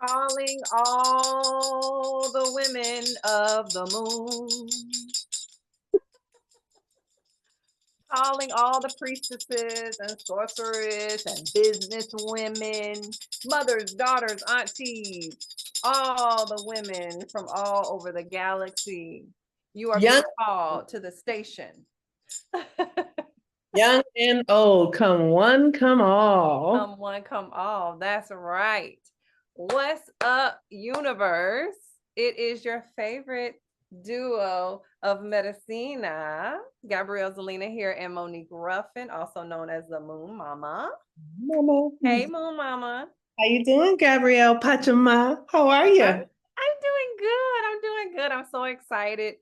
Calling all the women of the moon, calling all the priestesses and sorcerers and business women, mothers, daughters, aunties, all the women from all over the galaxy. You are being Young, called to the station. young and old, come one, come all. Come one, come all. That's right. What's up, universe? It is your favorite duo of Medicina, Gabrielle Zelina here, and Monique Ruffin, also known as the Moon Mama. Mama. Hey, Moon Mama. How you doing, Gabrielle Pachama? How are I'm, you? I'm doing good. I'm doing good. I'm so excited.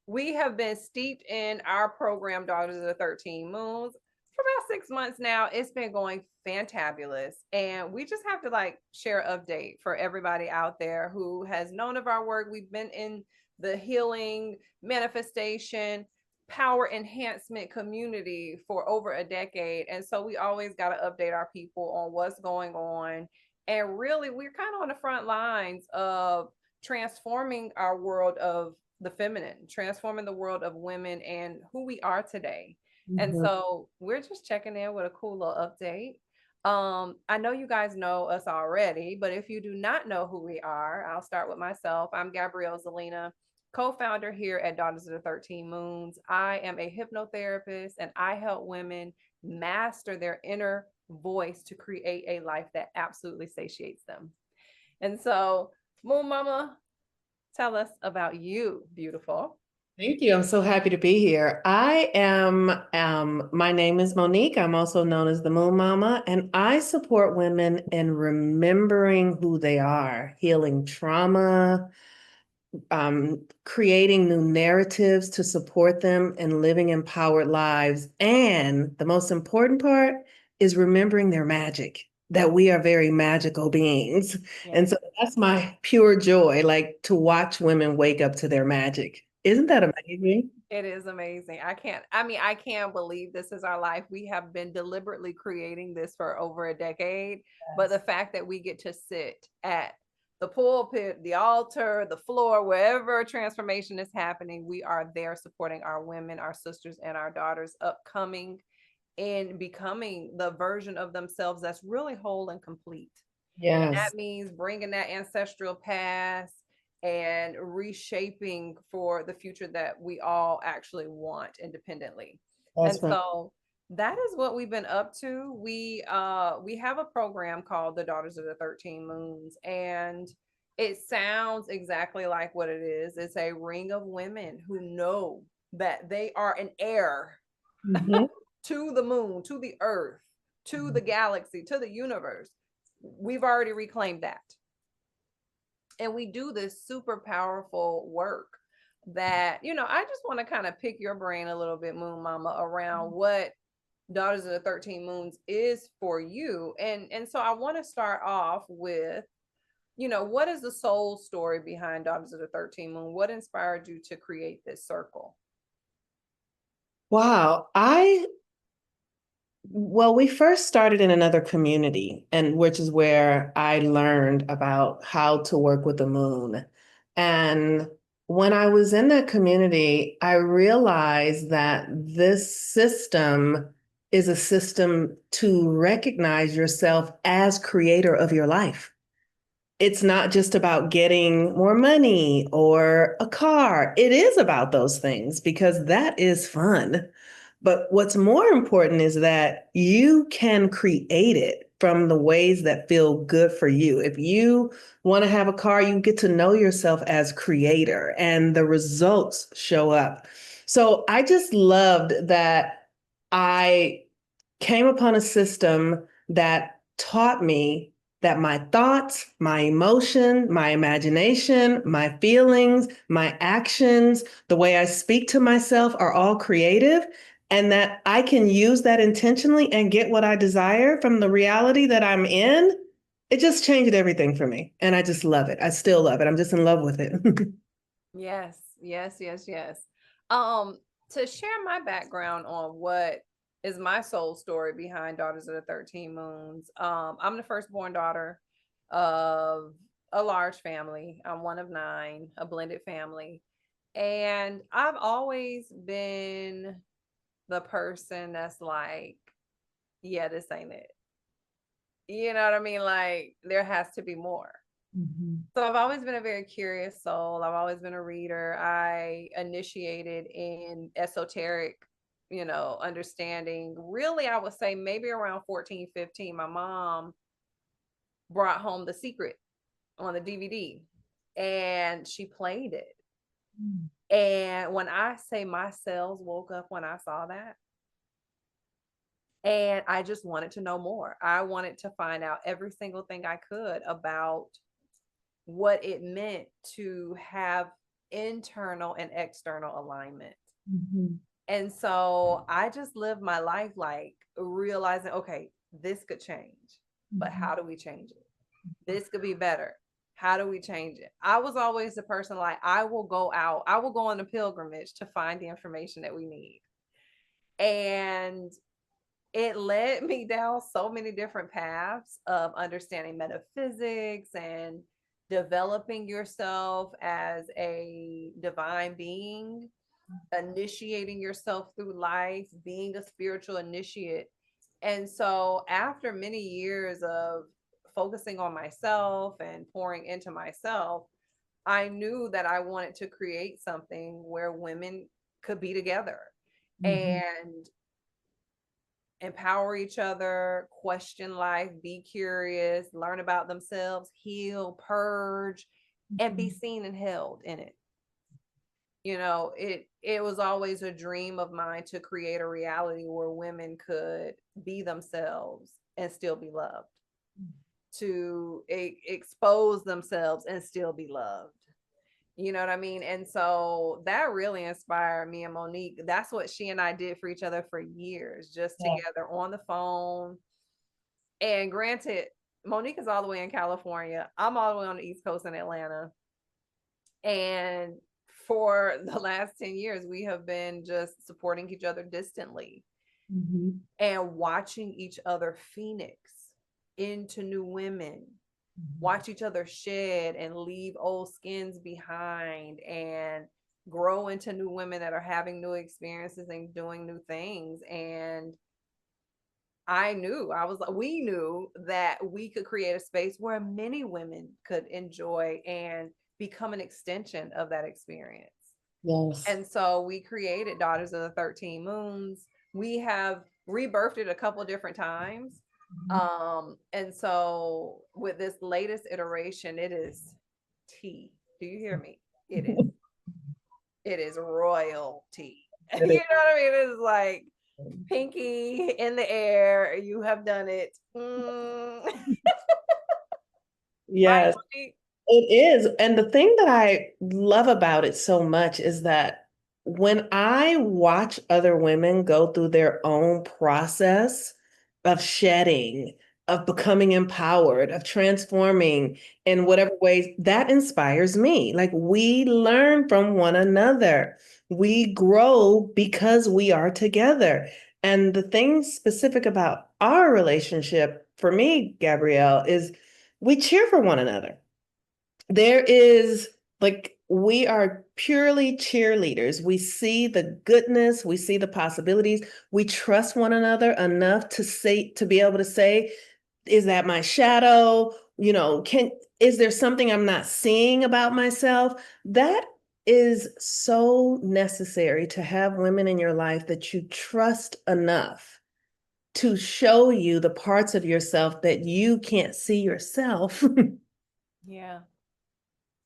We have been steeped in our program, Daughters of the 13 Moons, for about 6 months now. It's been going fantabulous. And we just have to share an update for everybody out there who has known of our work. We've been in the healing, manifestation, power enhancement community for over a decade. And so we always got to update our people on what's going on. And really, we're kind of on the front lines of transforming our world of the feminine, transforming the world of women and who we are today. And Mhm. so we're just checking in with a cool little update. I know you guys know us already, but if you do not know who we are, I'll start with myself. I'm Gabrielle Zelina, co-founder here at Daughters of the 13 Moons. I am a hypnotherapist and I help women master their inner voice to create a life that absolutely satiates them. And so, Moon Mama, tell us about you, beautiful. Thank you. I'm so happy to be here. My name is Monique. I'm also known as the Moon Mama, and I support women in remembering who they are, healing trauma, creating new narratives to support them and living empowered lives. And the most important part is remembering their magic, that we are very magical beings. And Yes, so that's my pure joy, like to watch women wake up to their magic. Isn't that amazing? it is amazing. I can't believe this is our life. We have been deliberately creating this for over a decade, but the Yes. fact that we get to sit at the pulpit, the altar, the floor, wherever transformation is happening, we are there supporting our women, our sisters, and our daughters upcoming and becoming the version of themselves that's really whole and complete. And that Yes, means bringing that ancestral past and reshaping for the future that we all actually want independently. And that's right. so that is what we've been up to. We have a program called the Daughters of the 13 Moons, and it sounds exactly like what it is. It's a ring of women who know that they are an heir Mhm. to the moon, to the earth, to the galaxy, to the universe. We've already reclaimed that. And we do this super powerful work that, I just want to kind of pick your brain a little bit, Moon Mama, around what Daughters of the 13 Moons is for you. And so I want to start off with, what is the soul story behind Daughters of the 13 Moon? What inspired you to create this circle? Wow. Well, we first started in another community, and which is where I learned about how to work with the moon. And when I was in that community, I realized that this system is a system to recognize yourself as creator of your life. It's not just about getting more money or a car. It is about those things because that is fun. But what's more important is that you can create it from the ways that feel good for you. If you want to have a car, you get to know yourself as creator and the results show up. So I just loved that I came upon a system that taught me that my thoughts, my emotion, my imagination, my feelings, my actions, the way I speak to myself are all creative, and that I can use that intentionally and get what I desire from the reality that I'm in. It just changed everything for me. And I just love it. I still love it. I'm just in love with it. Yes, yes, yes, yes. Um, to share my background on what is my soul story behind Daughters of the 13 Moons. I'm the firstborn daughter, of a large family. I'm one of nine, a blended family. And I've always been the person that's like, yeah, this ain't it. You know what I mean? Like, there has to be more. Mhm. So I've always been a very curious soul. I've always been a reader. I initiated in esoteric, understanding. Really, I would say maybe around 14, 15. My mom brought home The Secret on the DVD and she played it. Mm. And when I say my cells woke up when I saw that, and I just wanted to know more. I wanted to find out every single thing I could about what it meant to have internal and external alignment. Mhm. And so I just lived my life like realizing, okay, this could change, but Mhm. how do we change it? This could be better. How do we change it? I was always the person like, I will go out, I will go on a pilgrimage to find the information that we need. And it led me down so many different paths of understanding metaphysics and developing yourself as a divine being, initiating yourself through life, being a spiritual initiate. And so, after many years of focusing on myself and pouring into myself, I knew that I wanted to create something where women could be together Mhm. and empower each other, question life, be curious, learn about themselves, heal, purge, and be Mhm. seen and held in it. It was always a dream of mine to create a reality where women could be themselves and still be loved, to expose themselves and still be loved. You know what I mean? And so that really inspired me and Monique. That's what she and I did for each other for years, just Yeah. together on the phone. And granted, Monique is all the way in California. I'm all the way on the East Coast in Atlanta. And for the last 10 years, we have been just supporting each other distantly Mhm. and watching each other phoenix into new women, Mhm. watch each other shed and leave old skins behind and grow into new women that are having new experiences and doing new things. And we knew that we could create a space where many women could enjoy and become an extension of that experience. Yes. And so we created Daughters of the 13 Moons. We have rebirthed it a couple of different times. Mhm. And so with this latest iteration, it is tea. Do you hear me? It is. It is royalty. You It know is. what I mean? It is like pinky in the air. You have done it. Right, Yes. Monique? It is. And the thing that I love about it so much is that when I watch other women go through their own process of shedding, of becoming empowered, of transforming in whatever ways, that inspires me. Like we learn from one another. We grow because we are together. And the thing specific about our relationship for me, Gabrielle, is we cheer for one another. There is like we are purely cheerleaders. We see the goodness, we see the possibilities. We trust one another enough to be able to say, is that my shadow? Is there something I'm not seeing about myself? That is so necessary to have women in your life that you trust enough to show you the parts of yourself that you can't see yourself. Yeah.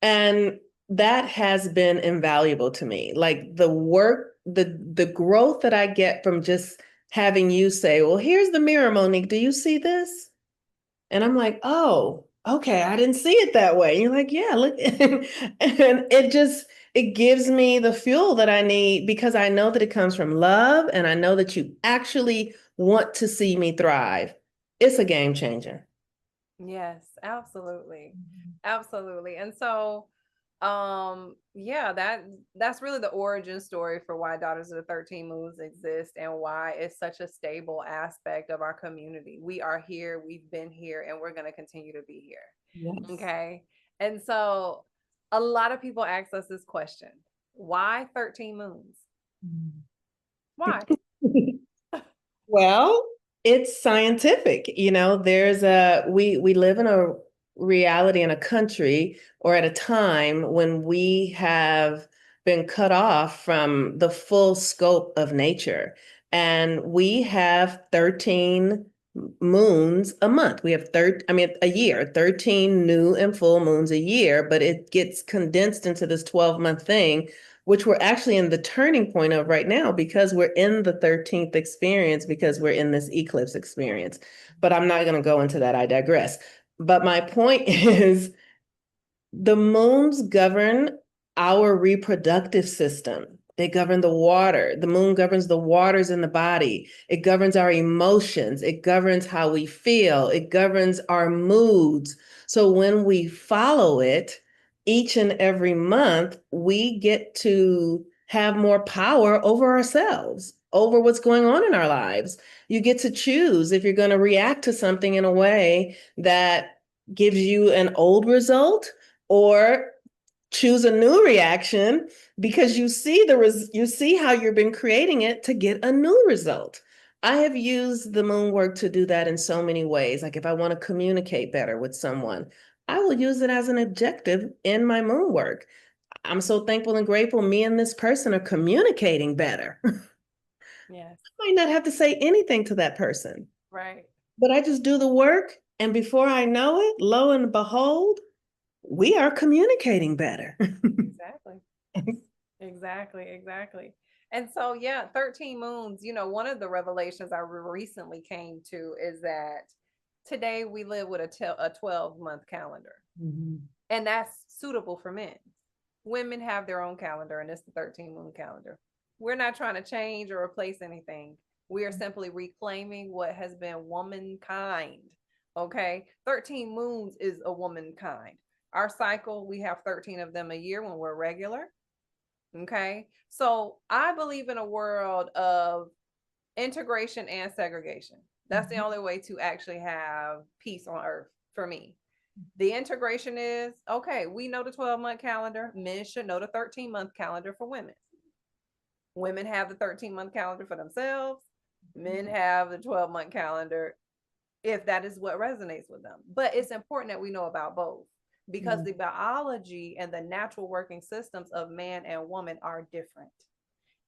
And that has been invaluable to me. Like the growth that I get from just having you say, "Well, here's the mirror, Monique. Do you see this?" And I'm like, "Oh, okay, I didn't see it that way." And you're like, "Yeah, look." And it gives me the fuel that I need because I know that it comes from love and I know that you actually want to see me thrive. It's a game changer. Yes, absolutely. Absolutely. And so Yeah, that's really the origin story for why Daughters of the 13 Moons exist and why it's such a stable aspect of our community. We are here, we've been here, and we're going to continue to be here. Yes. Okay. And so a lot of people ask us this question: why 13 moons? Why? Well, it's scientific. There's we live in a reality in a country or at a time when we have been cut off from the full scope of nature. And we have 13 moons a month. We have a year, 13 new and full moons a year, but it gets condensed into this 12-month thing, which we're actually in the turning point of right now because we're in the 13th experience, because we're in this eclipse experience. But I'm not going to go into that. I digress. But my point is the moons govern our reproductive system. They govern the water. The moon governs the waters in the body. It governs our emotions. It governs how we feel. It governs our moods. So when we follow it each and every month, we get to have more power over ourselves, over what's going on in our lives. You get to choose if you're going to react to something in a way that gives you an old result, or choose a new reaction because you see how you've been creating it to get a new result. I have used the moon work to do that in so many ways. Like if I want to communicate better with someone, I will use it as an objective in my moon work. I'm so thankful and grateful me and this person are communicating better. I Yes. might not have to say anything to that person, Right. but I just do the work. And before I know it, lo and behold, we are communicating better. Exactly. Exactly. And so, yeah, 13 moons, one of the revelations I recently came to is that today we live with a 12-month calendar, Mhm. and that's suitable for men. Women have their own calendar, and it's the 13 moon calendar. We're not trying to change or replace anything. We are simply reclaiming what has been womankind. Okay. 13 moons is a womankind. Our cycle, we have 13 of them a year when we're regular. Okay. So I believe in a world of integration and segregation. That's the Mhm. only way to actually have peace on earth for me. The integration is okay, we know the 12-month calendar. Men should know the 13-month calendar for women. Women have the 13-month calendar for themselves. Men have the 12-month calendar if that is what resonates with them. But it's important that we know about both because Mhm. the biology and the natural working systems of man and woman are different.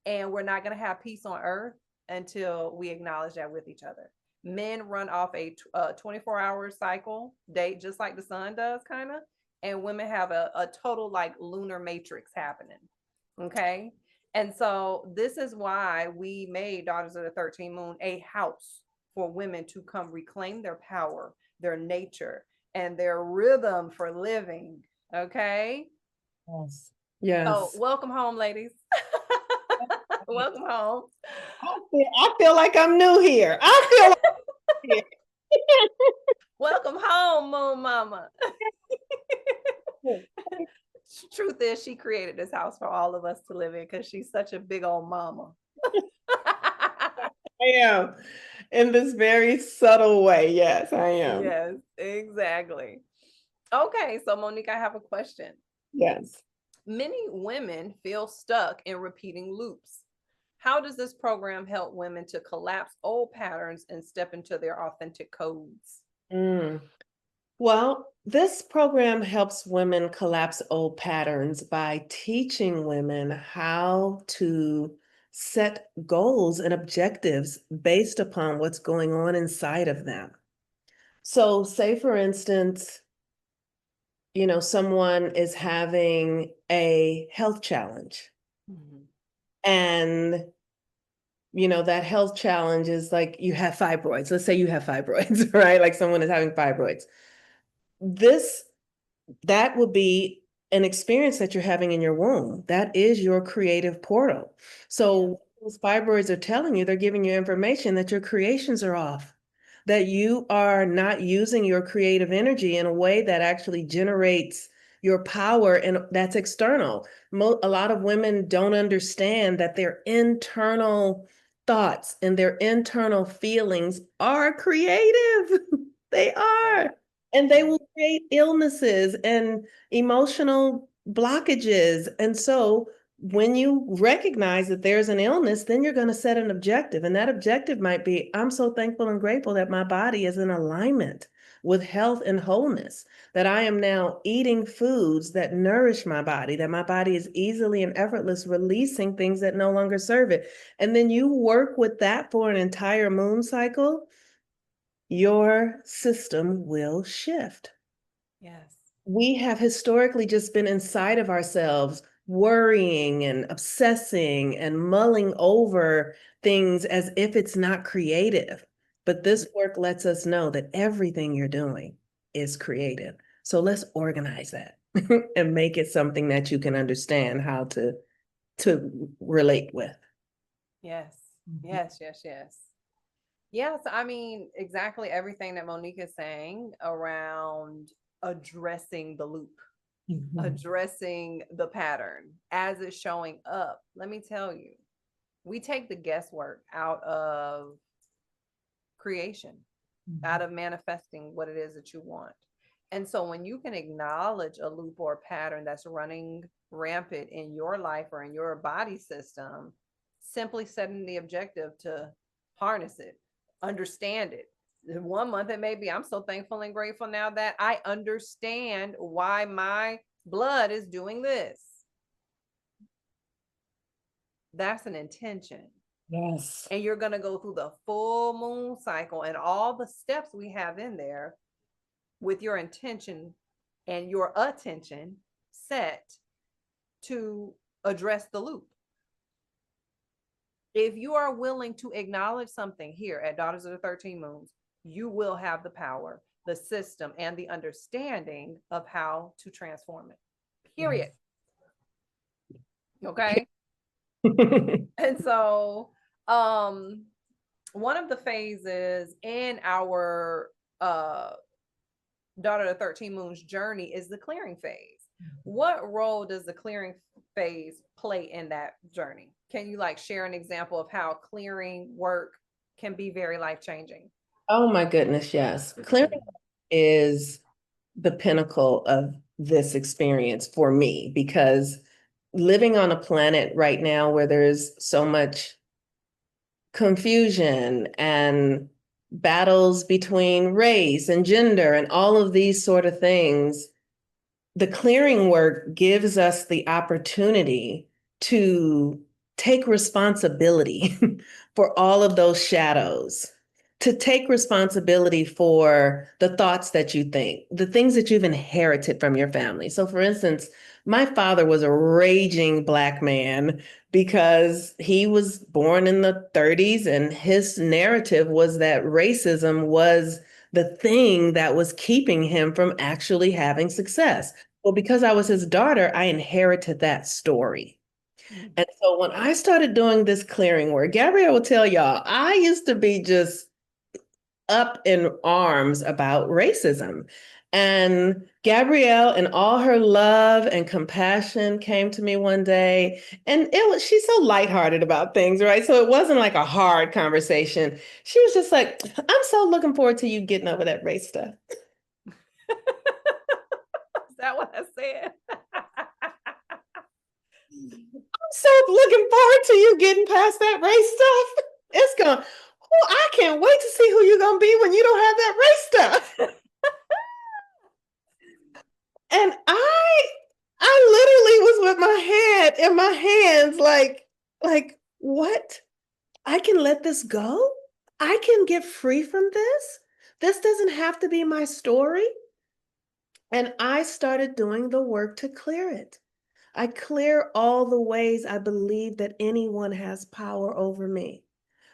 And we're not going to have peace on earth until we acknowledge that with each other. Men run off a 24-hour cycle date, just like the sun does, kind of. And women have a total like lunar matrix happening. Okay. And so this is why we made Daughters of the 13th Moon a house for women to come reclaim their power, their nature, and their rhythm for living. Okay. Yes. So Yes. welcome home, ladies. Welcome home. I feel like I'm new here. I feel like I'm here. Welcome home, Moon Mama. Truth is, she created this house for all of us to live in because she's such a big old mama. I am in this very subtle way. Yes, I am. Yes, exactly. Okay, so Monique, I have a question. Yes. Many women feel stuck in repeating loops. How does this program help women to collapse old patterns and step into their authentic codes? Mm. Well, this program helps women collapse old patterns by teaching women how to set goals and objectives based upon what's going on inside of them. So, say for instance, someone is having a health challenge, Mhm. and that health challenge is like you have fibroids. Let's say you have fibroids, right? Like someone is having fibroids. This that would be an experience that you're having in your womb. That is your creative portal. Yeah. So those fibroids are telling you, they're giving you information that your creations are off, that you are not using your creative energy in a way that actually generates your power, and that's external. A lot of women don't understand that their internal thoughts and their internal feelings are creative. They Yeah. are. And they will create illnesses and emotional blockages. And so when you recognize that there's an illness, then you're going to set an objective. And that objective might be, I'm so thankful and grateful that my body is in alignment with health and wholeness, that I am now eating foods that nourish my body, that my body is easily and effortless releasing things that no longer serve it. And then you work with that for an entire moon cycle, your system will shift. Yes. We have historically just been inside of ourselves, worrying and obsessing and mulling over things as if it's not creative. But this work lets us know that everything you're doing is creative. So let's organize that and make it something that you can understand how to relate with. Yes. Yes. Yes. Yes. Yes. I mean, exactly everything that Monique is saying around addressing the loop, Mhm. addressing the pattern as it's showing up. Let me tell you, we take the guesswork out of creation, out of manifesting what it is that you want. And so when you can acknowledge a loop or a pattern that's running rampant in your life or in your body system, simply setting the objective to harness it, understand it. 1 month it may be, I'm so thankful and grateful now that I understand why my blood is doing this. That's an intention. Yes. And you're going to go through the full moon cycle and all the steps we have in there with your intention and your attention set to address the loop. If you are willing to acknowledge something here at Daughters of the 13 Moons, you will have the power, the system, and the understanding of how to transform it. Period. Okay. And so, one of the phases in our Daughter of the 13 Moons journey is the clearing phase. What role does the clearing phase play in that journey? Can you like share an example of how clearing work can be very life changing? Oh my goodness, yes. Clearing is the pinnacle of this experience for me because living on a planet right now where there's so much confusion and battles between race and gender and all of these sort of things, the clearing work gives us the opportunity to take responsibility for all of those shadows, to take responsibility for the thoughts that you think, the things that you've inherited from your family. So, for instance, my father was a raging Black man because he was born in the 30s, and his narrative was that racism was the thing that was keeping him from actually having success. Well, because I was his daughter, I inherited that story. Mm. And so when I started doing this clearing work, Gabrielle will tell y'all, I used to be just up in arms about racism. And Gabrielle, in all her love and compassion, came to me one day, and she's so lighthearted about things, right? So it wasn't like a hard conversation. She was just like, I'm so looking forward to you getting over that race stuff. Is that what I said? So looking forward to you getting past that race stuff. It's going, oh, I can't wait to see who you're going to be when you don't have that race stuff. And I literally was with my head in my hands, like, what? I can let this go? I can get free from this? This doesn't have to be my story. And I started doing the work to clear it. I clear all the ways I believe that anyone has power over me.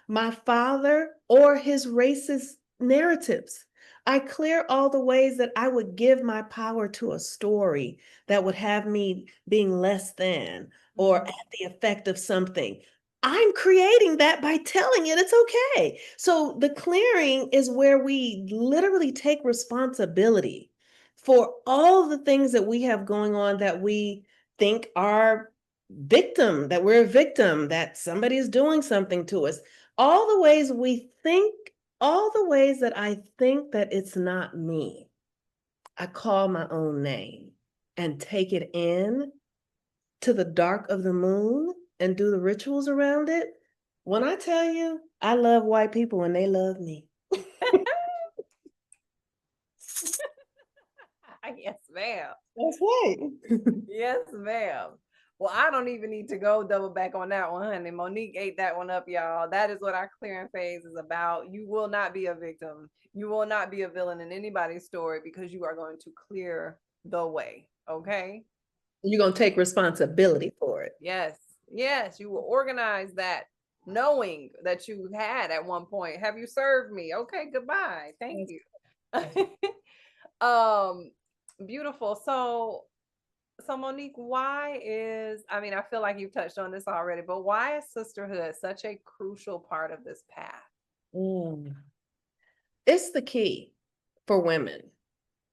My father or his racist narratives. I clear all the ways that I would give my power to a story that would have me being less than or at the effect of something. I'm creating that by telling it it's okay. So the clearing is where we literally take responsibility for all the things that we have going on that we think are victim, that we're a victim, that somebody is doing something to us. All the ways we think, all the ways that I think that it's not me, I call my own name and take it in to the dark of the moon and do the rituals around it. When I tell you, I love white people and they love me. Yes, ma'am. That's right. Yes, ma'am. Well, I don't even need to go double back on that one, honey. Monique ate that one up, y'all. That is what our clearing phase is about. You will not be a victim. You will not be a villain in anybody's story because you are going to clear the way. Okay. You're going to take responsibility for it. Yes. Yes. You will organize that knowing that you had at one point. Have you served me? Okay. Goodbye. Thank you. Beautiful. So Monique, I mean, I feel like you've touched on this already, but why is sisterhood such a crucial part of this path? Mm. It's the key for women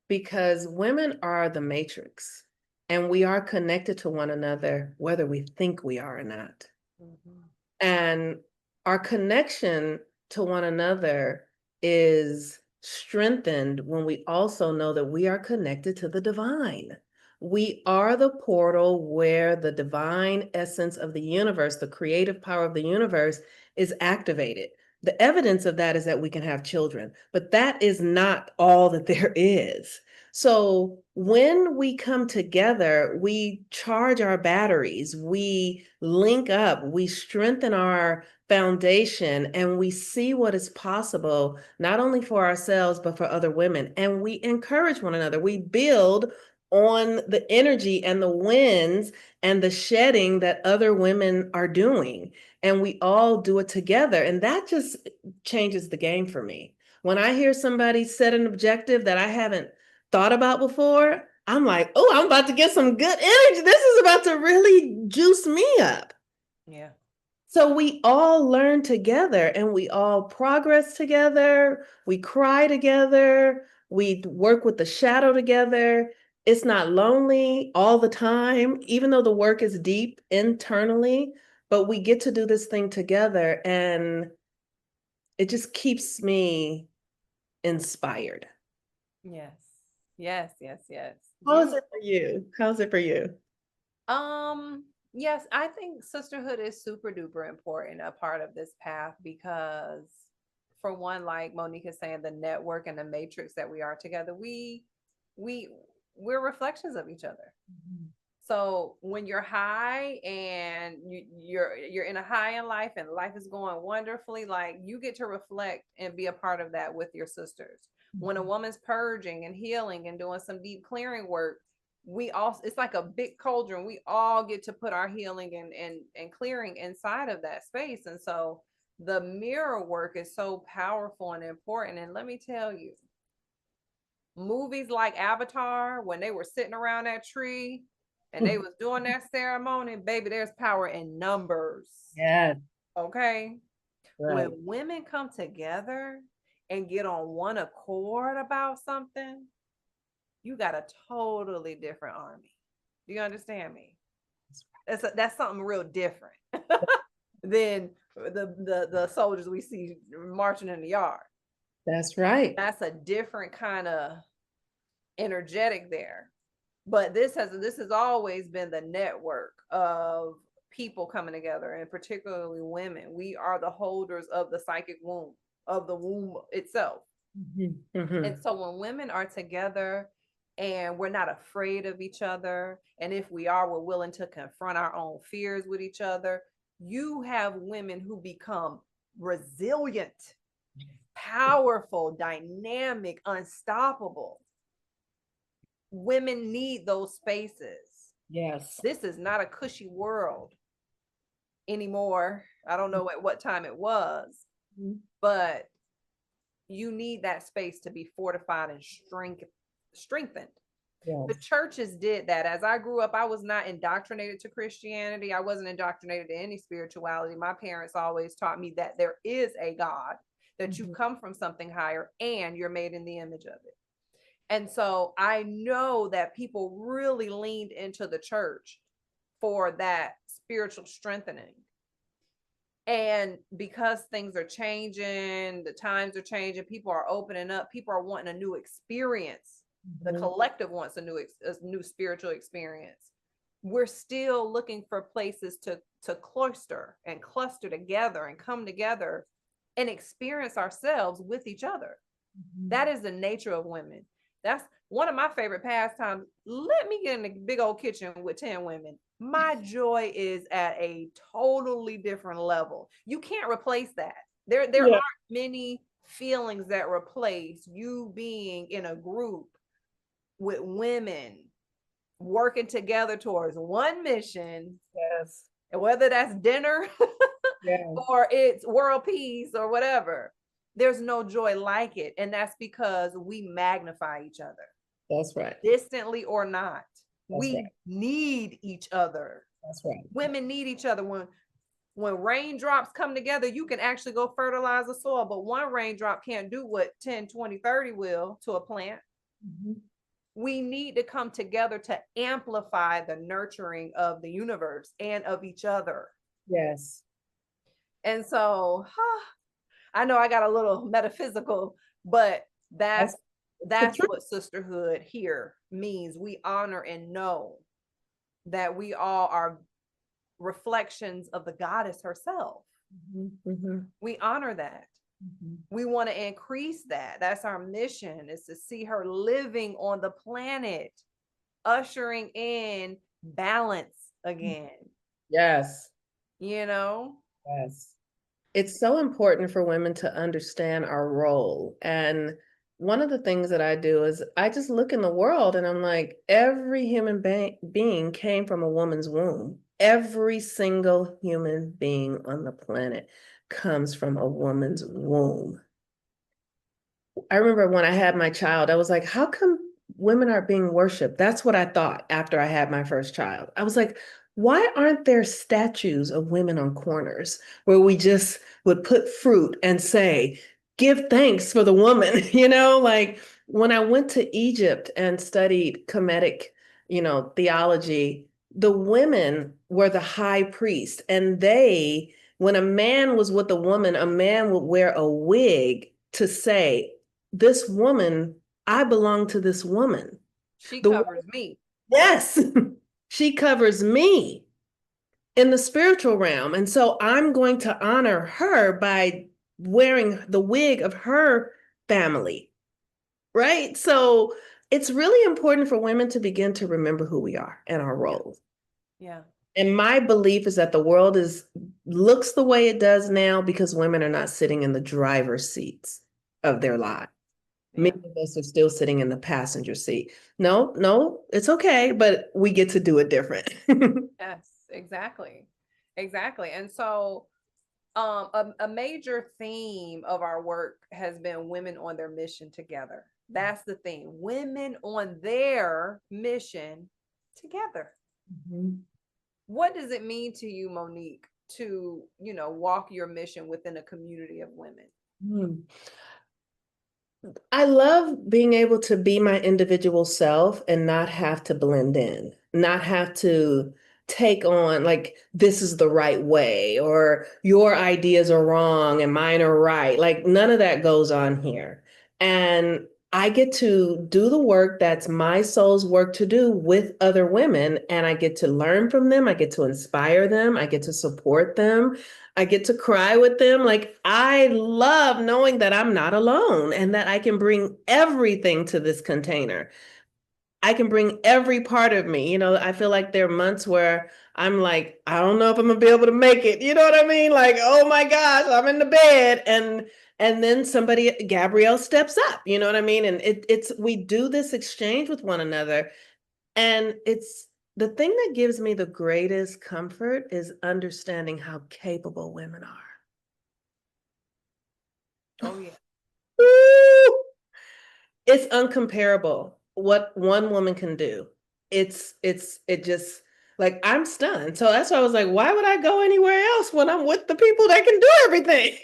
because women are the matrix and we are connected to one another, whether we think we are or not. Mhm. And our connection to one another is strengthened when we also know that we are connected to the divine. We are the portal where the divine essence of the universe, the creative power of the universe, is activated. The evidence of that is that we can have children, but that is not all that there is. So when we come together, we charge our batteries, we link up, we strengthen our foundation, and we see what is possible, not only for ourselves, but for other women. And we encourage one another. We build on the energy and the wins and the shedding that other women are doing. And we all do it together. And that just changes the game for me. When I hear somebody set an objective that I haven't thought about before, I'm like, oh, I'm about to get some good energy. This is about to really juice me up. Yeah. So we all learn together and we all progress together. We cry together. We work with the shadow together. It's not lonely all the time, even though the work is deep internally, but we get to do this thing together and it just keeps me inspired. Yes. Yes. Yes. Yes. How is Beautiful. it for you? How's it for you? Yes, I think sisterhood is super duper important, a part of this path, because for one, like Monique is saying, the network and the matrix that we are together, we we're reflections of each other. So when you're high and you're in a high in life and life is going wonderfully, like you get to reflect and be a part of that with your sisters. When a woman's purging and healing and doing some deep clearing work, we all, it's like a big cauldron. We all get to put our healing and clearing inside of that space. And so the mirror work is so powerful and important. And let me tell you, movies like Avatar, when they were sitting around that tree and they was doing that ceremony, baby, there's power in numbers. Yeah, Okay. right. When women come together and get on one accord about something, you got a totally different army. Do you understand me? That's something real different than the soldiers we see marching in the yard. That's right. That's a different kind of energetic there. But this has always been the network of people coming together, and particularly women. We are the holders of the psychic womb, of the womb itself. And so when women are together and we're not afraid of each other, and if we are, we're willing to confront our own fears with each other, you have women who become resilient, powerful, dynamic, unstoppable. Women need those spaces. Yes. This is not a cushy world anymore. I don't know at what time it was, but you need that space to be fortified and strengthened. The Yes. churches did that. As I grew up, I was not indoctrinated to Christianity. I wasn't indoctrinated to any spirituality. My parents always taught me that there is a God, that you come from something higher and you're made in the image of it. And so I know that people really leaned into the church for that spiritual strengthening. And because things are changing, the times are changing, people are opening up, people are wanting a new experience. The Mhm. collective wants a new spiritual experience. We're still looking for places to cluster together and come together and experience ourselves with each other. That is the nature of women. That's one of my favorite pastimes. Let me get in the big old kitchen with 10 women. My joy is at a totally different level. You can't replace that. There Yeah. aren't many feelings that replace you being in a group with women working together towards one mission, Yes. and whether that's dinner Yeah. or it's world peace or whatever. There's no joy like it. And that's because we magnify each other, That's right. distantly or not. That's We right. need each other. That's right. Women need each other. When raindrops come together, you can actually go fertilize the soil, but one raindrop can't do what 10, 20, 30 will to a plant. Mhm. We need to come together to amplify the nurturing of the universe and of each other. Yes. And so, I know I got a little metaphysical, but That's the that's truth. what sisterhood here means. We honor and know that we all are reflections of the goddess herself. Mhm. Mhm. We honor that. Mhm. We want to increase that. That's our mission, is to see her living on the planet, ushering in balance again, Yes. you know? Yes. It's so important for women to understand our role. And one of the things that I do is I just look in the world and I'm like, every human being came from a woman's womb. Every single human being on the planet comes from a woman's womb. I remember when I had my child, I was like, how come women are being worshiped? That's what I thought after I had my first child. I was like, why aren't there statues of women on corners where we just would put fruit and say, give thanks for the woman? Like when I went to Egypt and studied Kemetic, theology, the women were the high priest, and when a man was with a woman, a man would wear a wig to say, this woman, I belong to this woman. She The covers me. Yes, she covers me in the spiritual realm. And so I'm going to honor her by wearing the wig of her family, right? So it's really important for women to begin to remember who we are and our Yeah. roles. Yeah. And my belief is that the world looks the way it does now because women are not sitting in the driver's seats of their lives. Yeah. Many of us are still sitting in the passenger seat. No, no, it's okay, but we get to do it different. Yes, exactly. Exactly. And so a major theme of our work has been women on their mission together. That's the theme. Women on their mission together. Mhm. What does it mean to you, Monique, to, walk your mission within a community of women? Hmm. I love being able to be my individual self and not have to blend in, not have to take on like this is the right way or your ideas are wrong and mine are right. Like none of that goes on here. And I get to do the work that's my soul's work to do with other women, and I get to learn from them. I get to inspire them. I get to support them. I get to cry with them. Like, I love knowing that I'm not alone and that I can bring everything to this container. I can bring every part of me. I feel like there are months where I'm like, I don't know if I'm gonna be able to make it. You know what I mean? Like, oh my gosh, I'm in the bed. And then Gabrielle steps up, you know what I mean? And we do this exchange with one another. And it's the thing that gives me the greatest comfort is understanding how capable women are. Oh, yeah. Woo! It's uncomparable what one woman can do. It just like I'm stunned. So that's why I was like, why would I go anywhere else when I'm with the people that can do everything?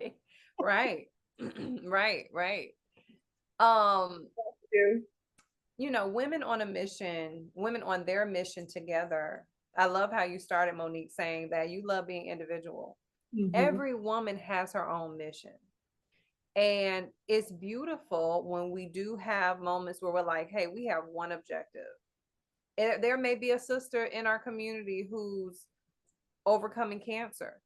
Right. Right. Right. Right. Um, you. women on a mission, women on their mission together. I love how you started, Monique, saying that you love being individual. Mhm. Every woman has her own mission. And it's beautiful when we do have moments where we're like, hey, we have one objective. There may be a sister in our community who's overcoming cancer.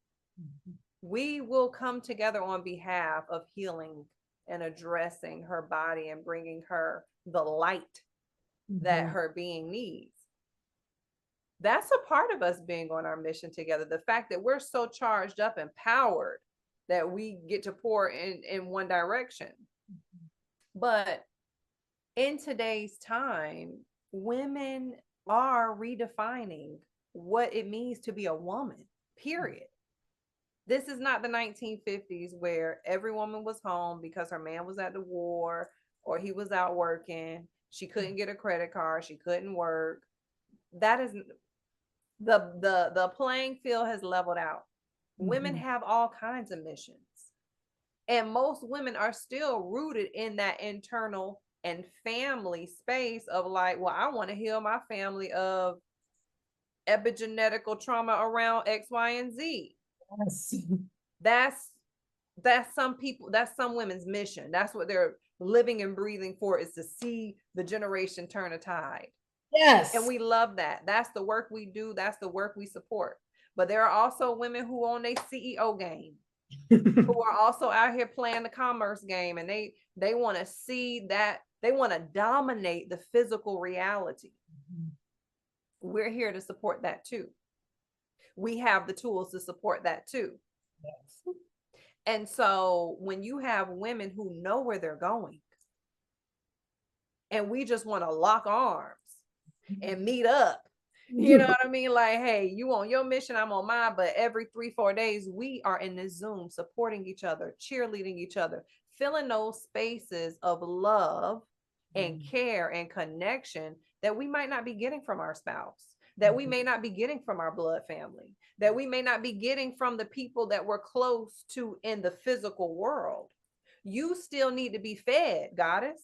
We will come together on behalf of healing and addressing her body and bringing her the light that Mhm. her being needs. That's a part of us being on our mission together. The fact that we're so charged up and powered that we get to pour in one direction. But in today's time, women are redefining what it means to be a woman, period. This is not the 1950s where every woman was home because her man was at the war or he was out working. She couldn't get a credit card. She couldn't work. That is the playing field has leveled out. Women Mhm. have all kinds of missions. And most women are still rooted in that internal and family space of like, well, I want to heal my family of epigenetical trauma around X, Y, and Z. Yes. That's that's some people, that's some women's mission. That's what they're living and breathing for, is to see the generation turn a tide. And Yes. we love that. That's the work we do, that's the work we support. But there are also women who own a CEO game, who are also out here playing the commerce game, and they want to see that, they want to dominate the physical reality. We're here to support that too. We have the tools to support that too. Yes. And so when you have women who know where they're going, and we just want to lock arms and meet up, you know what I mean? Like, hey, you on your mission, I'm on mine. But every 3-4 days, we are in this Zoom supporting each other, cheerleading each other, filling those spaces of love and care and connection that we might not be getting from our spouse, that we may not be getting from our blood family, that we may not be getting from the people that we're close to in the physical world. You still need to be fed, goddess.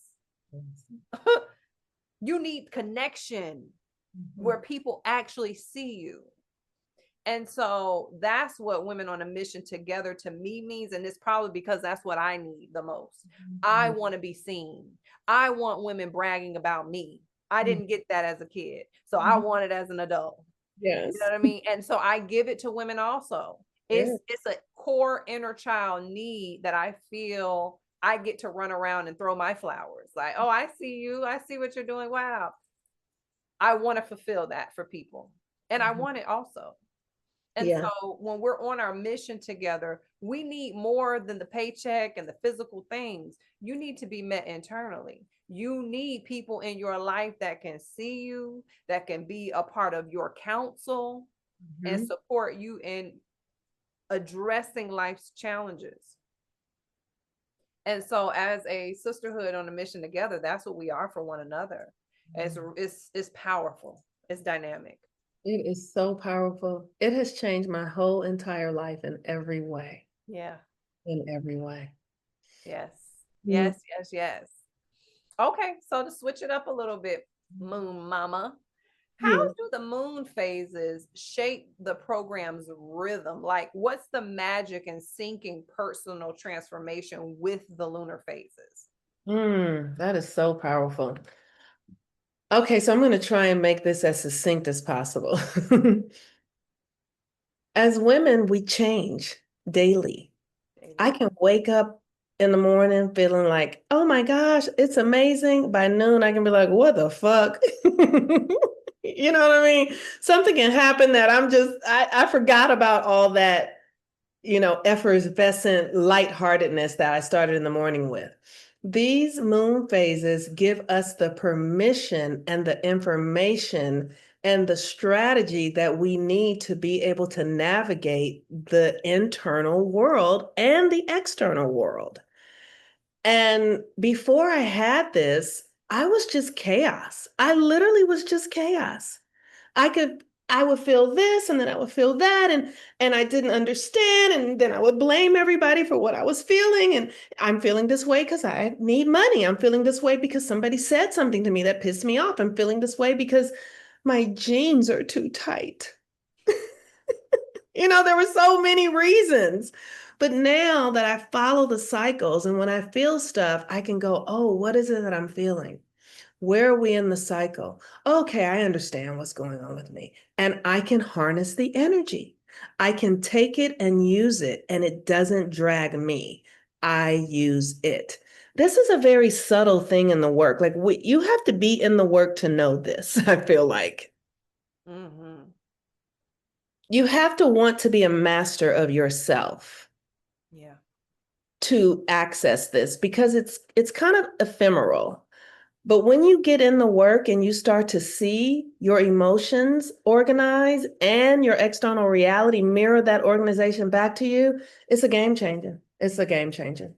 You need connection where people actually see you. And so that's what women on a mission together to me means. And it's probably because that's what I need the most. I want to be seen. I want women bragging about me. I didn't get that as a kid, so I want it as an adult. You know Yes. what I mean? And so I give it to women also. Yeah. It's a core inner child need that I feel I get to run around and throw my flowers. Like, oh, I see you. I see what you're doing. Wow. I want to fulfill that for people. And I want it also. And Yeah. so when we're on our mission together, we need more than the paycheck and the physical things. You need to be met internally. You need people in your life that can see you, that can be a part of your counsel and Mhm. support you in addressing life's challenges. And so as a sisterhood on a mission together, that's what we are for one another. It's powerful. It's dynamic. It is so powerful. It has changed my whole entire life in every way. Yeah. In every way. Yes. Mm. Yes, yes, yes. Okay, so to switch it up a little bit, Moon Mama, how Yeah. do the moon phases shape the program's rhythm? Like, what's the magic in syncing personal transformation with the lunar phases? That is so powerful. Okay, so I'm going to try and make this as succinct as possible. As women, we change daily. I Daily. can wake up in the morning feeling like, oh my gosh, it's amazing. By noon, I can be like, what the fuck? You know what I mean? Something can happen that I forgot about all that, effervescent lightheartedness that I started in the morning with. These moon phases give us the permission and the information and the strategy that we need to be able to navigate the internal world and the external world. And before I had this, I was just chaos. I literally was just chaos. I could I would feel this and then I would feel that and I didn't understand and then I would blame everybody for what I was feeling and I'm feeling this way because I need money. I'm feeling this way because somebody said something to me that pissed me off. I'm feeling this way because my jeans are too tight. You know, there were so many reasons. But now that I follow the cycles and when I feel stuff, I can go, oh, what is it that I'm feeling? Where are we in the cycle? Okay, I understand what's going on with me. And I can harness the energy. I can take it and use it, and it doesn't drag me. I use it. This is a very subtle thing in the work. Like you have to be in the work to know this, I feel like. Mm-hmm. You have to want to be a master of yourself Yeah. to access this because it's kind of ephemeral. But when you get in the work and you start to see your emotions organize and your external reality mirror that organization back to you, it's a game changer. It's a game changer.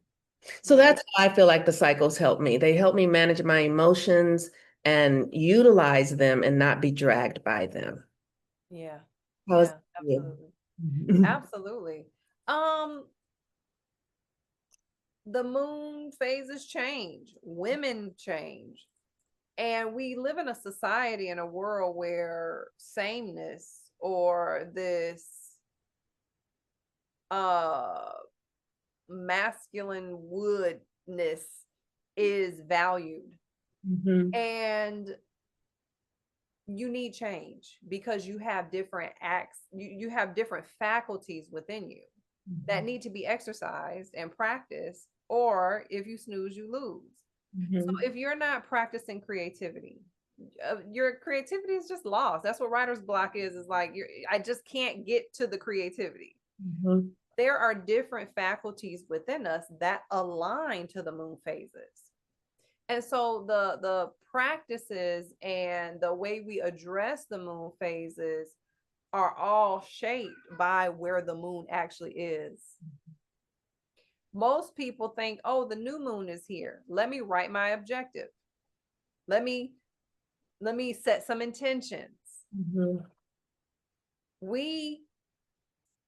So Yeah. that's how I feel like the cycles help me. They help me manage my emotions and utilize them and not be dragged by them. Yeah. How is Yeah. you? Absolutely. Absolutely. Um, the moon phases change, women change, and we live in a society in a world where sameness or this uh masculine woodness is valued. Mhm. And you need change because you have different acts, you have different faculties within you that Mhm. need to be exercised and practiced, or if you snooze, you lose. So Mhm. if you're not practicing creativity, your creativity is just lost. That's what writer's block is like I just can't get to the creativity. Mhm. There are different faculties within us that align to the moon phases. And so the practices and the way we address the moon phases are all shaped by where the moon actually is. Most people think, oh, the new moon is here. Let me write my objective. Let me set some intentions. Mhm. We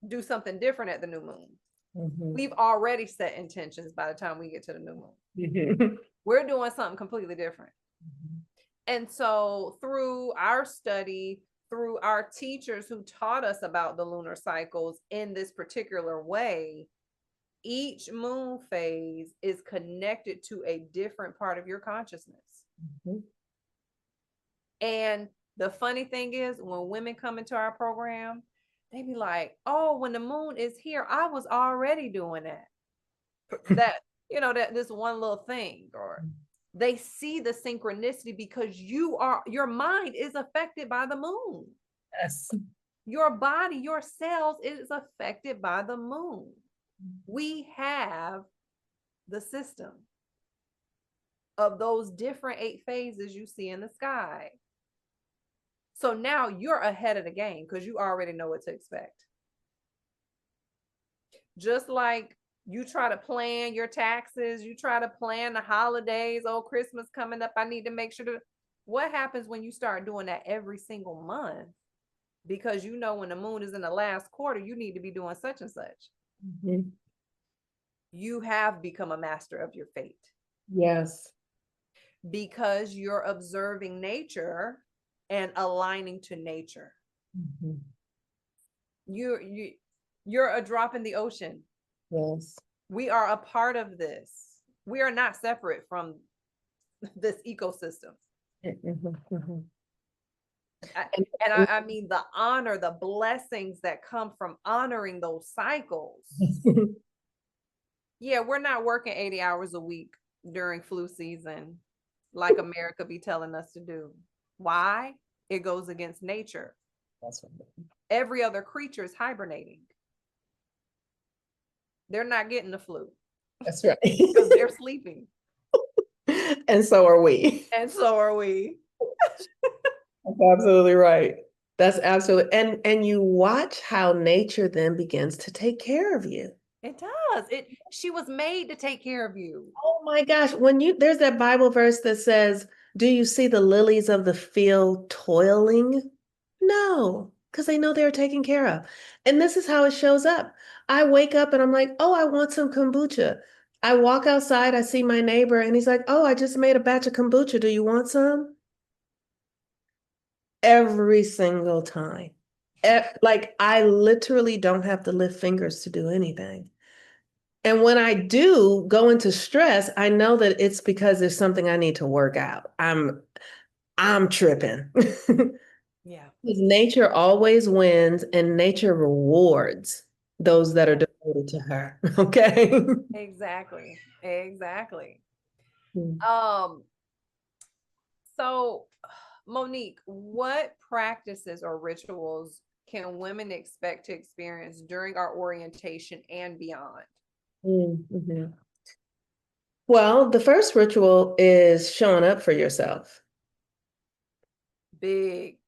do something different at the new moon. Mhm. We've already set intentions by the time we get to the new moon. Mhm. We're doing something completely different. And so through our study, through our teachers who taught us about the lunar cycles in this particular way, each moon phase is connected to a different part of your consciousness. Mhm. And the funny thing is, when women come into our program, they be like, oh, when the moon is here, I was already doing that. That, that this one little thing, or they see the synchronicity because your mind is affected by the moon. Yes. Your body, your cells is affected by the moon. We have the system of those different 8 phases you see in the sky. So now you're ahead of the game because you already know what to expect. Just like you try to plan your taxes, you try to plan the holidays. Oh, Christmas coming up, I need to make sure to. What happens when you start doing that every single month? Because when the moon is in the last quarter, you need to be doing such and such. Mhm. You have become a master of your fate Yes. because you're observing nature and aligning to nature. Mhm. You're a drop in the ocean. Yes. We are a part of this. We are not separate from this ecosystem. Mhm. Mhm. I mean the honor, the blessings that come from honoring those cycles. Yeah, we're not working 80 hours a week during flu season like America be telling us to do. Why? It goes against nature. That's right. Every other creature is hibernating. They're not getting the flu That's right. because they're sleeping. And so are we. And so are we. That's absolutely right. That's absolutely and you watch how nature then begins to take care of you. It does. She was made to take care of you. Oh my gosh, there's that Bible verse that says, "Do you see the lilies of the field toiling?" No. because they know they're taken care of. And this is how it shows up. I wake up and I'm like, oh, I want some kombucha. I walk outside, I see my neighbor, and he's like, oh, I just made a batch of kombucha. Do you want some? Every single time. Like I literally don't have to lift fingers to do anything. And when I do go into stress, I know that it's because there's something I need to work out. I'm tripping. Yeah. Because nature always wins and nature rewards those that are Yeah. devoted to her. Okay. Exactly. Exactly. Mm. Um, so Monique, what practices or rituals can women expect to experience during our orientation and beyond? Mhm. Well, the first ritual is showing up for yourself. Big,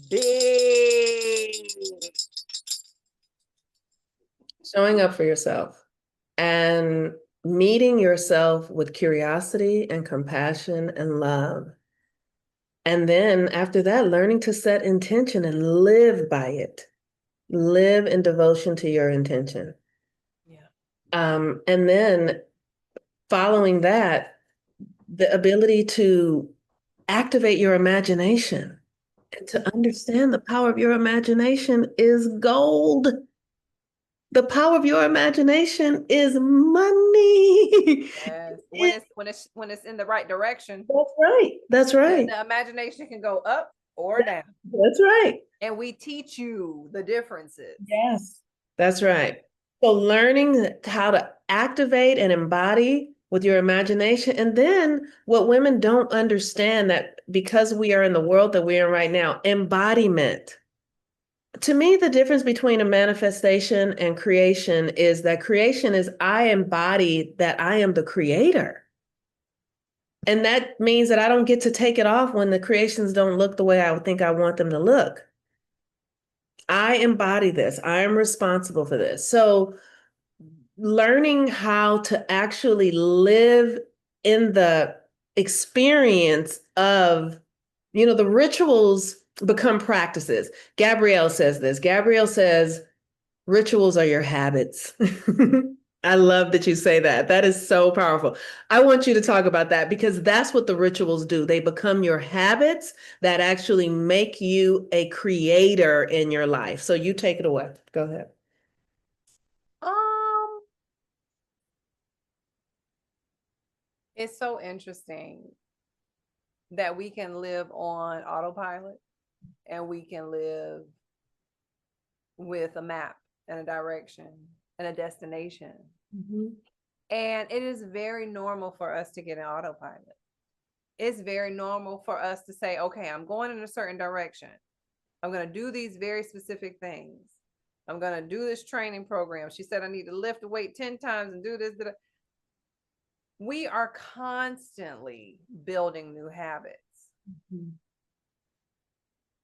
big. Showing up for yourself and meeting yourself with curiosity and compassion and love. And then after that, learning to set intention and live by it. Live in devotion to your intention. Yeah. And then following that, the ability to activate your imagination and to understand the power of your imagination is gold. The power of your imagination is money. Yes. When it's in the right direction, That's right. That's the, right. the imagination can go up or down. That's right. And we teach you the differences. Yes. That's right. So learning how to activate and embody with your imagination. And then what women don't understand that because we are in the world that we're in right now, embodiment. To me, the difference between a manifestation and creation is that creation is I embody that I am the creator. And that means that I don't get to take it off when the creations don't look the way I would think I want them to look. I embody this. I am responsible for this. So learning how to actually live in the experience of, the rituals become practices. Gabrielle says this. Gabrielle says, rituals are your habits. I love that you say that. That is so powerful. I want you to talk about that because that's what the rituals do. They become your habits that actually make you a creator in your life. So you take it away. Go ahead. Um, it's so interesting that we can live on autopilot and we can live with a map and a direction and a destination. Mhm. And it is very normal for us to get an autopilot. It's very normal for us to say, okay, I'm going in a certain direction. I'm going to do these very specific things. I'm going to do this training program. She said I need to lift the weight 10 times and do this. We are constantly building new habits. Mhm.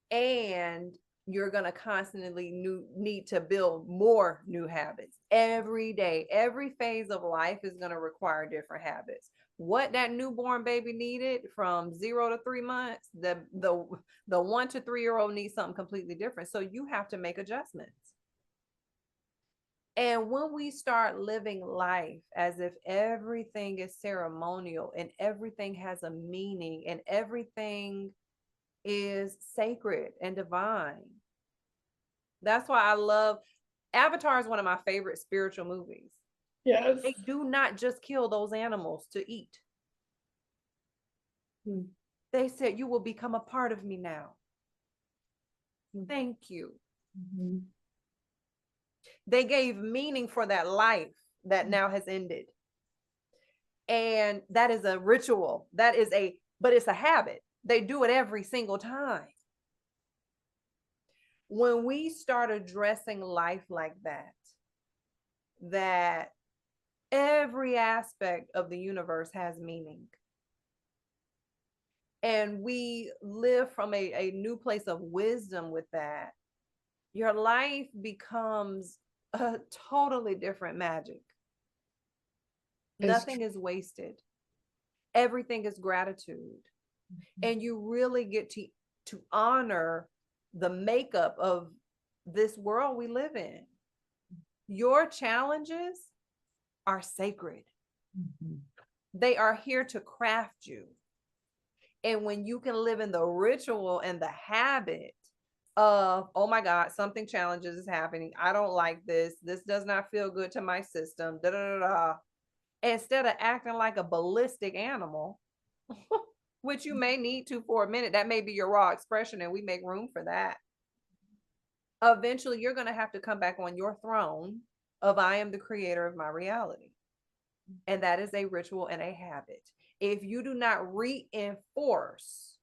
And you're going to constantly need to build more new habits every day. Every phase of life is going to require different habits. What that newborn baby needed from 0 to 3 months, the 1 to 3 year old needs something completely different. So you have to make adjustments. And when we start living life as if everything is ceremonial and everything has a meaning and everything is sacred and divine. That's why I love Avatar is one of my favorite spiritual movies. Yes. They do not just kill those animals to eat. Mhm. They said, you will become a part of me now. Thank you. Mhm. They gave meaning for that life that now has ended. And that is a ritual. But it's a habit. They do it every single time. When we start addressing life like that every aspect of the universe has meaning. And we live from a new place of wisdom with that. Your life becomes a totally different magic. It's Nothing is wasted. Everything is gratitude. And you really get to honor the makeup of this world we live in. Your challenges are sacred. Mhm. They are here to craft you. And when you can live in the ritual and the habit of, oh my God, something challenges is happening. I don't like this. This does not feel good to my system. Da, da, da, da. Instead of acting like a ballistic animal, which you may need to for a minute, that may be your raw expression, and we make room for that. Eventually, you're going to have to come back on your throne of I am the creator of my reality. And that is a ritual and a habit. If you do not reinforce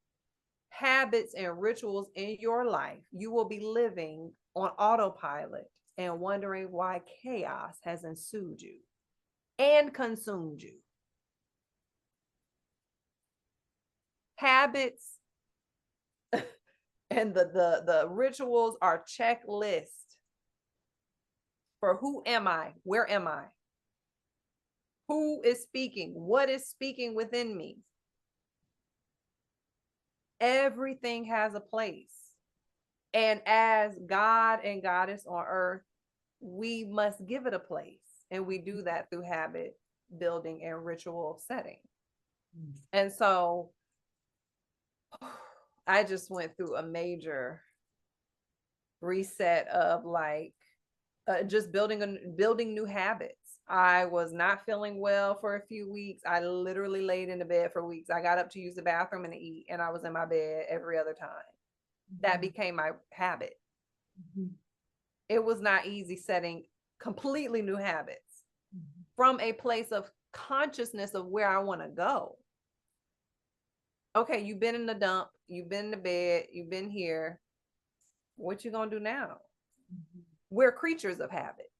habits and rituals in your life, you will be living on autopilot and wondering why chaos has ensued you and consumed you. Habits and the rituals are checklists for who am I? Where am I? Who is speaking? What is speaking within me? Everything has a place. And as God and Goddess on earth, we must give it a place. And we do that through habit building and ritual setting. And so I just went through a major reset of like just building new habits. I was not feeling well for a few weeks. I literally laid in the bed for weeks. I got up to use the bathroom and to eat, and I was in my bed every other time. That became my habit. It was not easy setting completely new habits from a place of consciousness of where I want to go. Okay, you've been in the dump, you've been in the bed, you've been here. What you gonna do now? We're creatures of habit.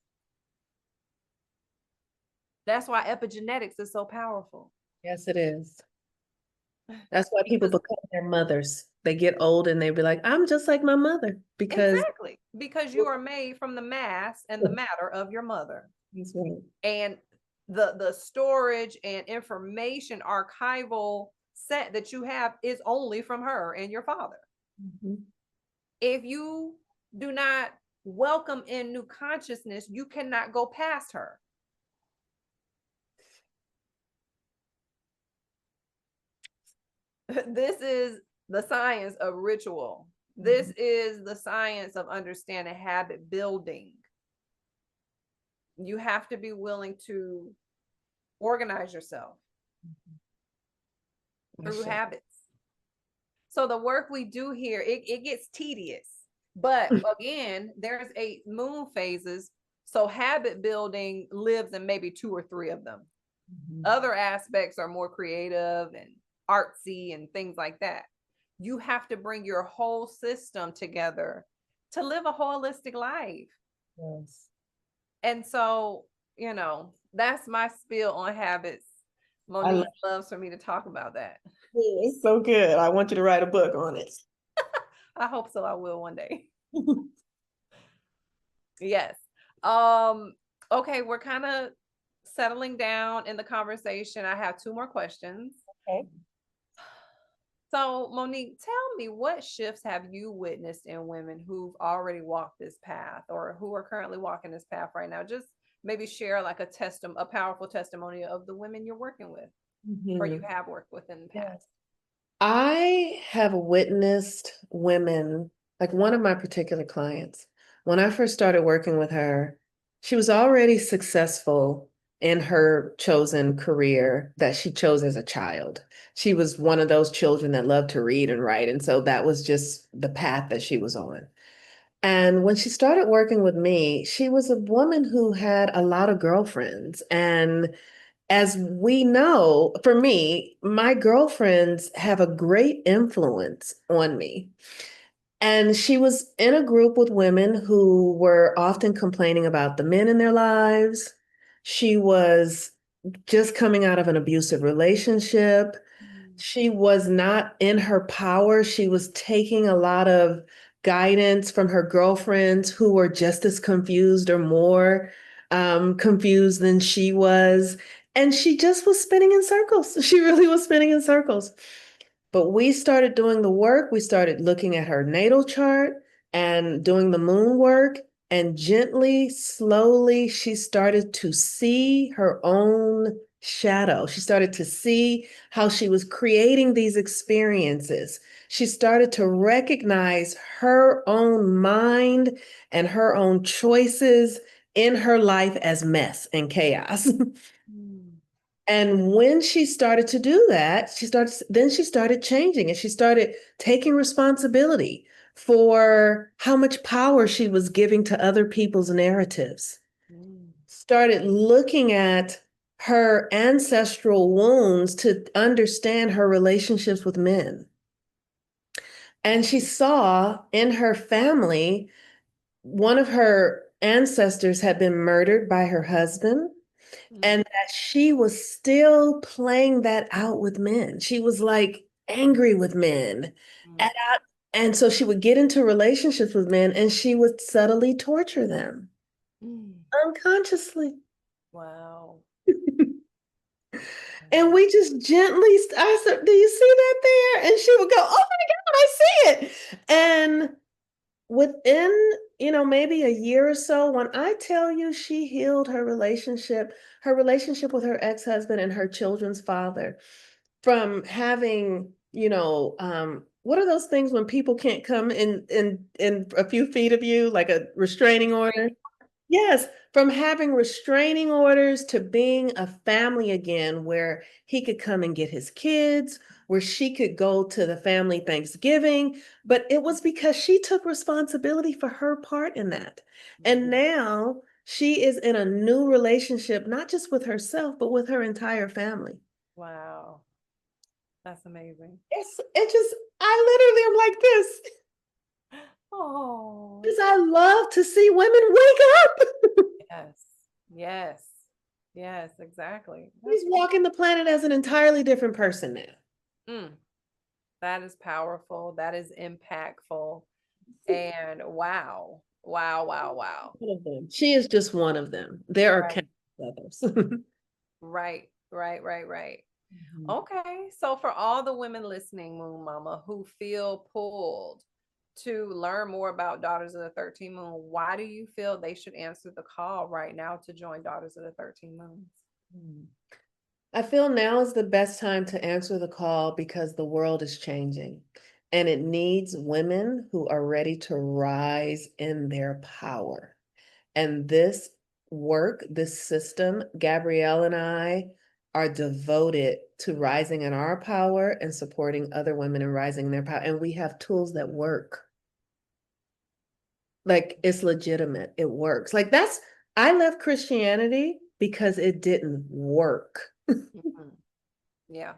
That's why epigenetics is so powerful. Yes, it is. That's why people Because become their mothers. They get old and they be like, I'm just like my mother because exactly, because you are made from the mass and the matter of your mother. That's right. And the storage and information archival set that you have is only from her and your father. If you do not welcome in new consciousness, you cannot go past her. This is the science of ritual. This is the science of understanding habit building. You have to be willing to organize yourself through habits. So the work we do here, it gets tedious. But again, there's 8 moon phases. So habit building lives in maybe 2 or 3 of them. Other aspects are more creative and artsy and things like that. You have to bring your whole system together to live a holistic life. Yes. And so, that's my spiel on habits. Monique loves for me to talk about that. It's so good. I want you to write a book on it. I hope so. I will one day. Yes. Okay, we're kind of settling down in the conversation. I have 2 more questions. Okay. So, Monique, tell me, what shifts have you witnessed in women who've already walked this path or who are currently walking this path right now? Just maybe share like a powerful testimony of the women you're working with or you have worked with in the past. I have witnessed women, like one of my particular clients, when I first started working with her, she was already successful in her chosen career that she chose as a child. She was one of those children that loved to read and write. And so that was just the path that she was on. And when she started working with me, she was a woman who had a lot of girlfriends. And as we know, for me, my girlfriends have a great influence on me. And she was in a group with women who were often complaining about the men in their lives. She was just coming out of an abusive relationship. She was not in her power. She was taking a lot of guidance from her girlfriends who were just as confused or more confused than she was. And she just was spinning in circles. She really was spinning in circles. But we started doing the work. We started looking at her natal chart. and doing the moon work. And gently, slowly, she started to see her own shadow. She started to see how she was creating these experiences. She started to recognize her own mind and her own choices in her life as mess and chaos. Mm. And when she started to do that, she started changing and she started taking responsibility for how much power she was giving to other people's narratives. Mm. Started looking at her ancestral wounds to understand her relationships with men. And she saw in her family, one of her ancestors had been murdered by her husband. Mm. And that she was still playing that out with men. She was like angry with men. Mm. And, and so she would get into relationships with men and she would subtly torture them Mm. unconsciously. Wow. And Wow. we just gently, I said, do you see that there? And she would go, oh my God, I see it. And within, maybe a year or so, when I tell you she healed her relationship with her ex-husband and her children's father from having, what are those things when people can't come in a few feet of you, like a restraining order? Yes, from having restraining orders to being a family again, where he could come and get his kids, where she could go to the family Thanksgiving. But it was because she took responsibility for her part in that. And now she is in a new relationship, not just with herself, but with her entire family. Wow. That's amazing. I literally am like this Oh, because I love to see women wake up. yes. Yes. Yes, exactly. She's That's walking the planet as an entirely different person now. mm, that is powerful. That is impactful. And wow. Wow, wow, wow. One of them. She is just one of them. There are Right. countless others. Right. Right. Right. Right. Mhm. Okay. So for all the women listening, Moon Mama, who feel pulled to learn more about Daughters of the 13 Moon, why do you feel they should answer the call right now to join Daughters of the 13 Moons? I feel now is the best time to answer the call because the world is changing and it needs women who are ready to rise in their power. And this work, this system, Gabrielle and I are devoted to rising in our power and supporting other women in rising in their power. And we have tools that work. Like it's legitimate. It works. I left Christianity because it didn't work. Mhm. Yeah.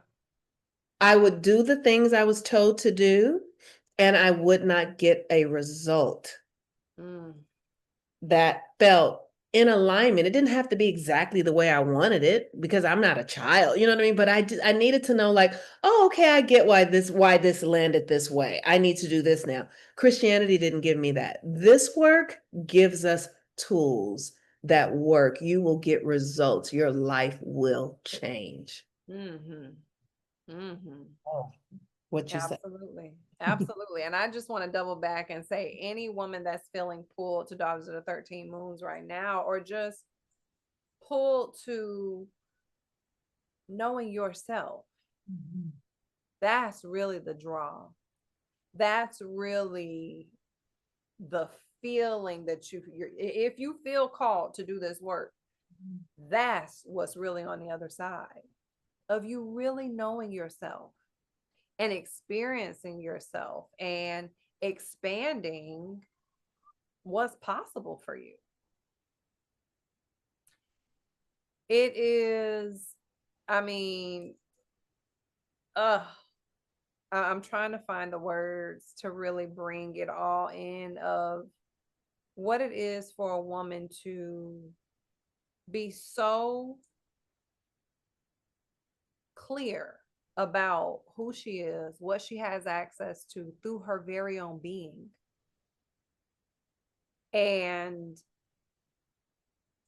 I would do the things I was told to do, and I would not get a result Mm. that felt in alignment. It didn't have to be exactly the way I wanted it because I'm not a child, you know what I mean? But I needed to know like, oh, okay, I get why this landed this way. I need to do this now. Christianity didn't give me that. This work gives us tools that work. You will get results. Your life will change. Mm-hmm. Mm-hmm. Oh, what you said. Absolutely. Absolutely. And I just want to double back and say any woman that's feeling pulled to Daughters of the 13 Moons right now, or just pulled to knowing yourself, Mhm. that's really the draw. That's really the feeling that if you feel called to do this work, that's what's really on the other side of you really knowing yourself and experiencing yourself and expanding what's possible for you. It is, I mean, uh I'm trying to find the words to really bring it all in of what it is for a woman to be so clear about who she is, what she has access to through her very own being. And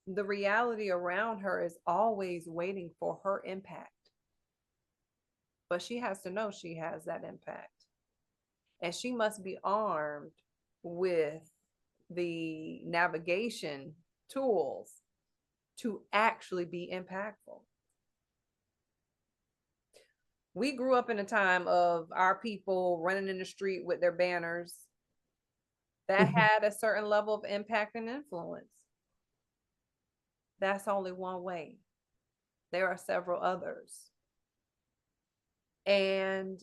the reality around her is always waiting for her impact. But she has to know she has that impact. And she must be armed with the navigation tools to actually be impactful. We grew up in a time of our people running in the street with their banners that had a certain level of impact and influence. That's only one way. There are several others. And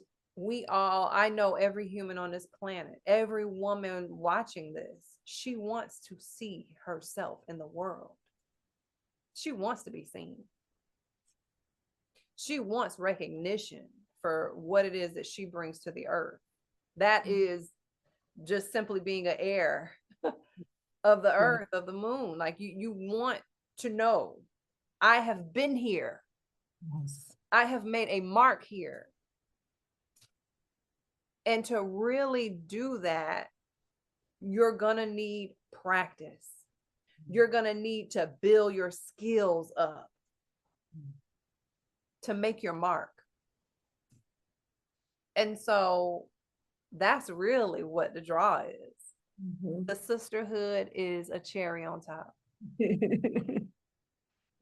I know every human on this planet, every woman watching this, she wants to see herself in the world. She wants to be seen. She wants recognition for what it is that she brings to the earth. That is just simply being an heir of the earth, of the moon. Like you want to know, I have been here. Yes. I have made a mark here. And to really do that, you're going to need practice. You're going to need to build your skills up to make your mark. And so that's really what the draw is. The sisterhood is a cherry on top.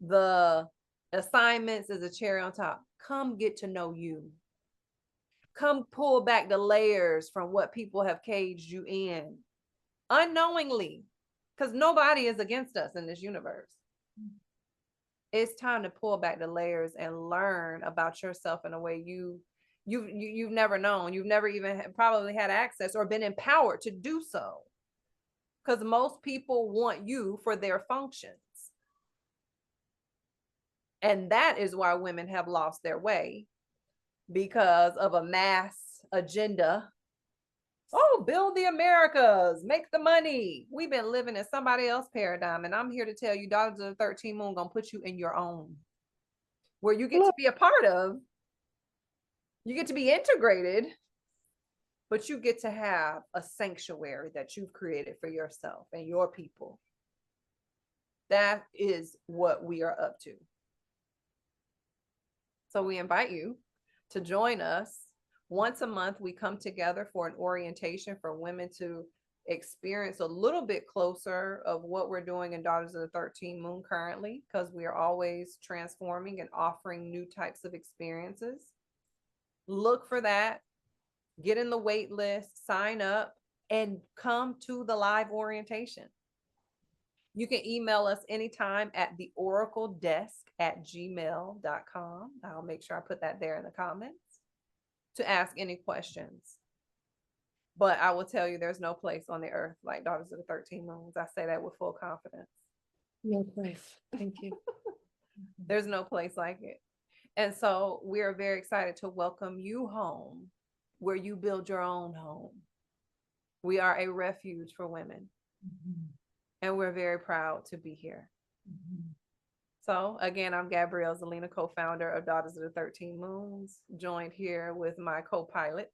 The assignments is a cherry on top. Come get to know you. Come pull back the layers from what people have caged you in unknowingly, because nobody is against us in this universe. It's time to pull back the layers and learn about yourself in a way you've never known. You've never even probably had access or been empowered to do so, because most people want you for their functions. And that is why women have lost their way, because of a mass agenda. Oh, build the Americas, make the money. We've been living in somebody else's paradigm. And I'm here to tell you, Daughters of the 13th Moon gonna put you in your own, where you get to be a part of. You get to be integrated, but you get to have a sanctuary that you've created for yourself and your people. That is what we are up to. So we invite you to join us. Once a month, we come together for an orientation for women to experience a little bit closer of what we're doing in Daughters of the 13th Moon currently, because we are always transforming and offering new types of experiences. Look for that. Get in the wait list, sign up, and come to the live orientation. You can email us anytime at theoracledesk@gmail.com. I'll make sure I put that there in the comments to ask any questions. But I will tell you, there's no place on the earth like Daughters of the 13 Moons. I say that with full confidence. No place. Thank you. There's no place like it. And so we are very excited to welcome you home, where you build your own home. We are a refuge for women. And we're very proud to be here. So again, I'm Gabrielle Zelina, co-founder of Daughters of the 13 Moons, joined here with my co-pilot.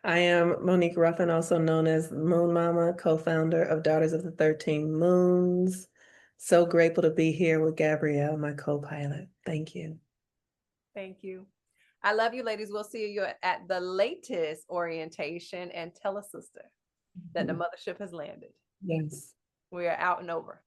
I am Monique Ruffin, also known as Moon Mama, co-founder of Daughters of the 13 Moons. So grateful to be here with Gabrielle, my co-pilot. Thank you. Thank you. I love you, ladies. We'll see you at the latest orientation, and tell a sister that the mothership has landed. Yes. We are out and over.